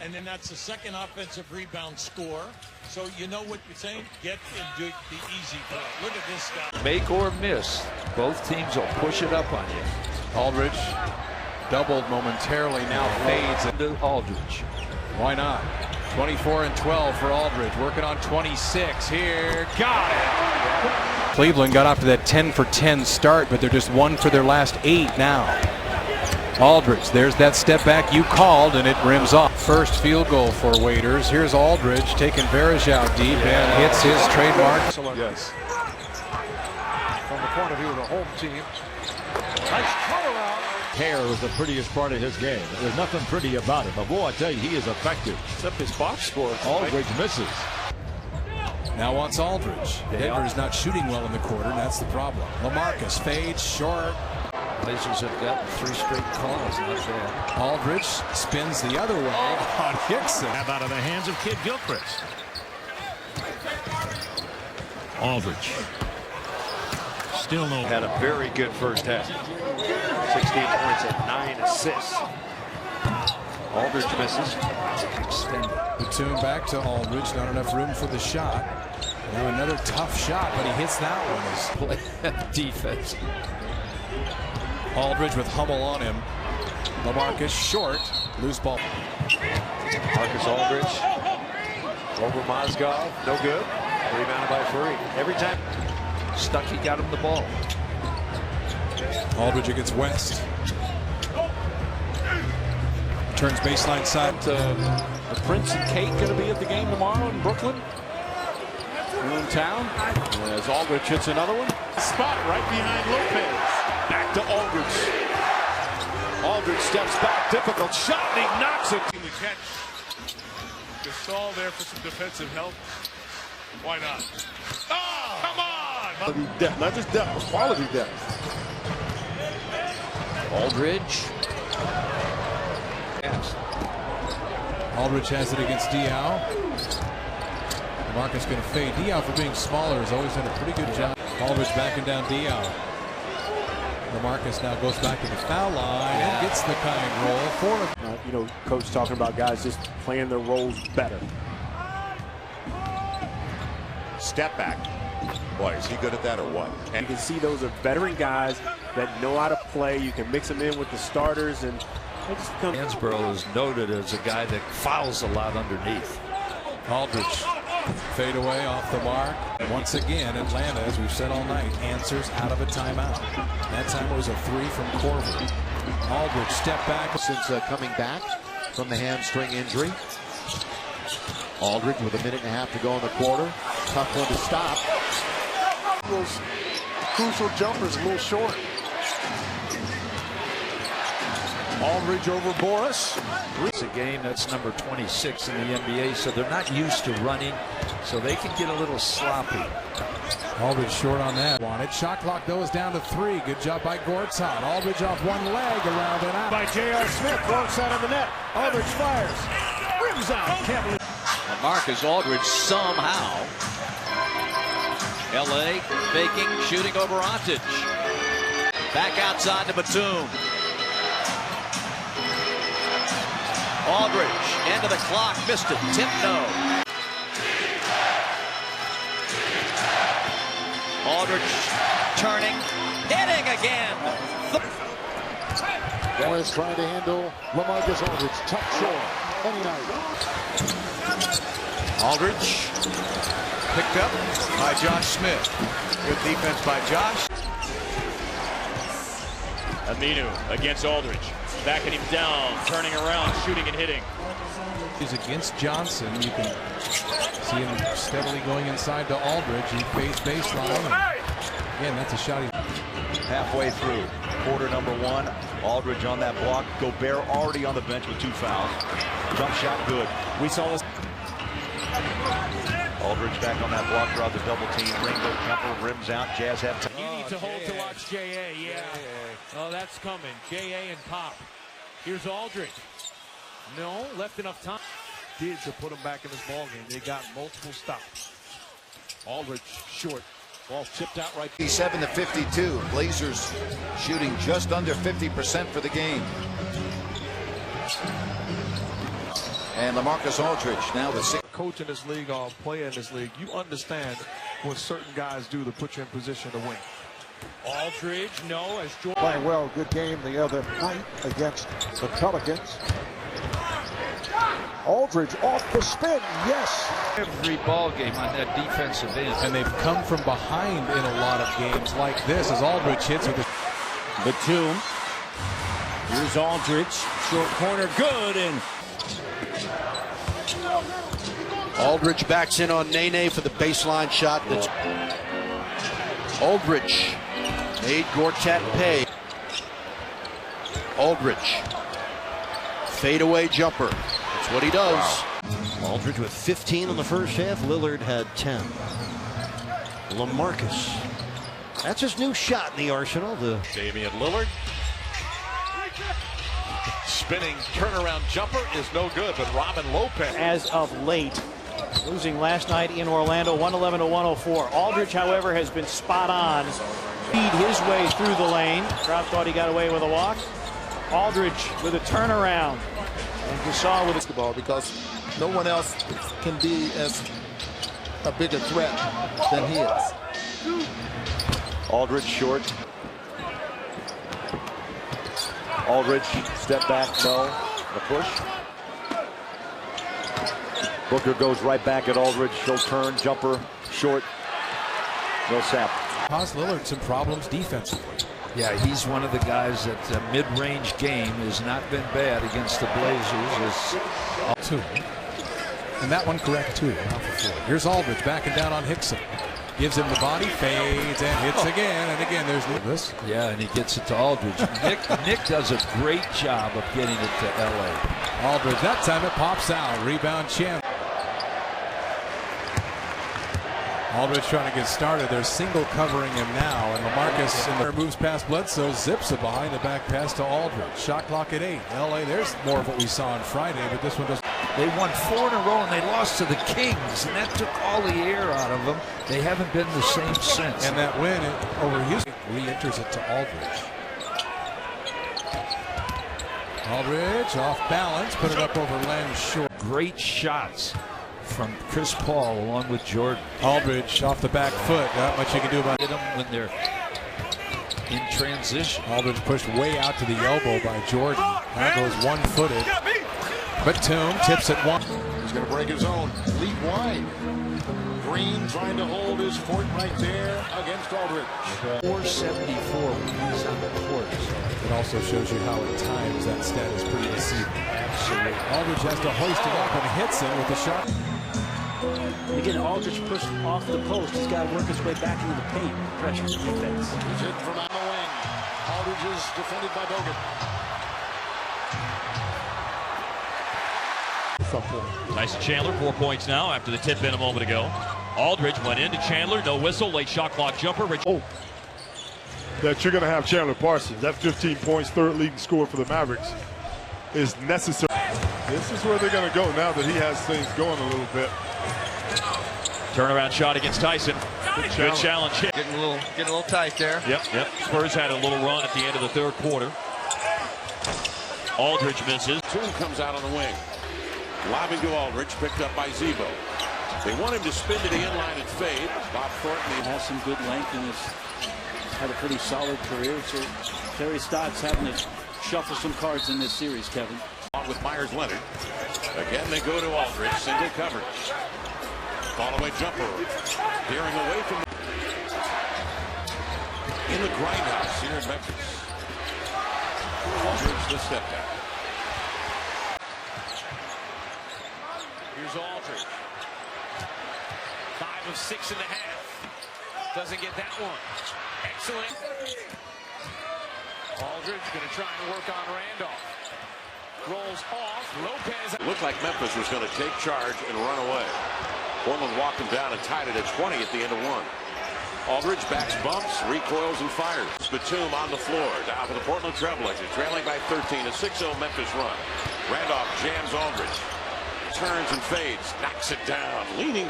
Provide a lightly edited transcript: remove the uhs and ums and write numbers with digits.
and then that's the second offensive rebound score. So you know what you're saying? Get and do the easy play. Look at this guy. Make or miss. Both teams will push it up on you. Aldridge doubled momentarily, now fades into Aldridge. Why not? 24 and 12 for Aldridge, working on 26 here. Got it! Cleveland got off to that 10 for 10 start, but they're just 1 for their last 8 now. Aldridge, there's that step back you called, and it rims off. First field goal for Waiters. Here's Aldridge taking Varejao out deep and hits his trademark. Yes. From the point of view of the home team. Nice color out. Hair was the prettiest part of his game. There's nothing pretty about it, but boy, I tell you, he is effective. Except his box score. Aldridge misses. Now wants Aldridge. Denver's not shooting well in the quarter, and that's the problem. LaMarcus fades short. Blazers have gotten 3 straight calls, not bad. Aldridge spins the other way on Hickson. Out of the hands of Kid Gilchrist. Aldridge. Still no. Had a very good first half. 16 points and 9 assists. Aldridge misses. Extended. Batum back to Aldridge. Not enough room for the shot. Now another tough shot, but he hits that one. Defense. Aldridge with Hummel on him. LaMarcus short. Loose ball. Marcus Aldridge over Mozgov. No good. Rebounded by Furry. Every time. Stuckey got him the ball. Aldridge against West. Turns baseline side. The Prince and Kate going to be at the game tomorrow in Brooklyn. In town. As Aldridge hits another one. Spot right behind Lopez. Back to Aldridge. Aldridge steps back. Difficult shot, and he knocks it. In the catch. The stall there for some defensive help. Why not? Oh, come on! Depth, not just depth, but quality depth. Aldridge. Aldridge has it against Diaw. Marcus going to fade. Diaw, for being smaller, has always done a pretty good job. Aldridge backing down Diaw. LaMarcus now goes back to the foul line and gets the kind roll for Coach talking about guys just playing their roles better. Step back. Boy, is he good at that or what? And you can see those are veteran guys that know how to play. You can mix them in with the starters, and they just become. Hansborough is noted as a guy that fouls a lot underneath. Aldridge. Fade away off the mark. Once again, Atlanta, as we've said all night, answers out of a timeout. That time it was a 3 from Corver. Aldridge step back. Since coming back from the hamstring injury. Aldridge with a minute and a half to go in the quarter. Tough one to stop. Those crucial jumpers a little short. Aldridge over Boris. It's a game that's number 26 in the NBA, so they're not used to running, so they can get a little sloppy. Aldridge short on that. Wanted. Shot clock, though, is down to 3. Good job by Gortat. Aldridge off one leg, around and out. By J.R. Smith, wrong side of the net. Aldridge fires. Rims out. Can't believe. Marcus Aldridge somehow. LA faking, shooting over Aldridge. Back outside to Batum. Aldridge, end of the clock, missed it, tip no. Aldridge turning, hitting again. Dallas trying to handle LaMarcus Aldridge. Tough short. Any night. Aldridge picked up by Josh Smith. Good defense by Josh. Aminu against Aldridge. Backing him down, turning around, shooting and hitting. He's against Johnson. You can see him steadily going inside to Aldridge. He fades baseline. Again, that's a shot. Halfway through quarter number 1. Aldridge on that block. Gobert already on the bench with 2 fouls. Jump shot good. We saw this. Aldridge back on that block, draws a double team. Rainbow jumper, rims out. Jazz have time. You need to hold to watch J.A. Yeah. Oh, that's coming. J.A. and Pop. Here's Aldridge. No, left enough time. Did to put them back in this ball game. They got multiple stops. Aldridge short. Ball tipped out right. 57 to 52. Blazers shooting just under 50% for the game. And LaMarcus Aldridge now the sixth. Coach in this league or player in this league, you understand what certain guys do to put you in position to win. Aldridge, no, as Jordan. Playing well, good game the other night against the Pelicans. Aldridge off the spin, yes. Every ball game on that defensive end. And they've come from behind in a lot of games like this as Aldridge hits with the Batum. Here's Aldridge, short corner, good, and Aldridge backs in on Nene for the baseline shot. That's Aldridge made Gortat pay. Aldridge, fadeaway jumper. That's what he does. Wow. Aldridge with 15 in the first half. Lillard had 10. LaMarcus. That's his new shot in the arsenal. Damian Lillard. Spinning turnaround jumper is no good, but Robin Lopez. as of late, losing last night in Orlando, 111 to 104. Aldridge, however, has been spot on. Feed his way through the lane. Crowd thought he got away with a walk. Aldridge with a turnaround. And Gasol with the ball because no one else can be as a bigger threat than he is. Aldridge short. Aldridge, step back, no. The push. Booker goes right back at Aldridge. She'll turn, jumper, short. No sap. Caused Lillard some problems defensively. Yeah, he's one of the guys that mid-range game has not been bad against the Blazers. Two. And that one correct too. Here's Aldridge backing down on Hickson. Gives him the body, fades, and hits again. And again, there's this. Yeah, and he gets it to Aldridge. Nick does a great job of getting it to L.A. Aldridge, that time it pops out. Rebound Champ. Aldridge trying to get started. They're single covering him now. And LaMarcus in there moves past Bledsoe, zips it behind the back pass to Aldridge. Shot clock at 8. L.A., there's more of what we saw on Friday, but this one does. They won 4 in a row and they lost to the Kings, and that took all the air out of them. They haven't been the same since. And that win over Houston re-enters it to Aldridge. Aldridge off balance, put it up over Lamb's short. Great shots from Chris Paul along with Jordan. Aldridge off the back foot. Not much you can do about it. Them when they're in transition. Aldridge pushed way out to the elbow by Jordan. Now goes one-footed. Batum tips at one. He's going to break his own. Lead wide. Green trying to hold his fort right there against Aldridge. 474 when he's on the court. It also shows you how at times that stat is pretty deceiving. Absolutely. Aldridge has to hoist it up and hits it with the shot. Again, Aldridge pushed off the post. He's got to work his way back into the paint. Pressure defense. He's hit from on the wing. Aldridge is defended by Bogut. Tyson Chandler, 4 points now after the tip in a moment ago. Aldridge went into Chandler, no whistle, late shot clock jumper. That you're going to have Chandler Parsons. That 15 points, third leading scorer for the Mavericks, is necessary. This is where they're going to go now that he has things going a little bit. Turnaround shot against Tyson. Good challenge. Getting a little tight there. Yep. Spurs had a little run at the end of the third quarter. Aldridge misses. Batum comes out on the wing. Lobbing to Aldridge, picked up by Zebo. They want him to spin to the inline and fade. Bob Thornton Has some good length and has had a pretty solid career. So Terry Stotts having to shuffle some cards in this series, Kevin. on with Myers Leonard. Again, they go to Aldridge, single coverage. Fall-away jumper, veering away from in the grindhouse here in Memphis. Aldridge the step back. Here's Aldridge. 5 of 6.5. Doesn't get that one. Excellent. Aldridge going to try and work on Randolph. Rolls off. Lopez. It looked like Memphis was going to take charge and run away. Portland walked him down and tied it at 20 at the end of one. Aldridge backs bumps, recoils, and fires. Batum on the floor. Down for the Portland Trailblazers, trailing by 13. A 6-0 Memphis run. Randolph jams Aldridge. Turns and fades. Knocks it down. Leaning.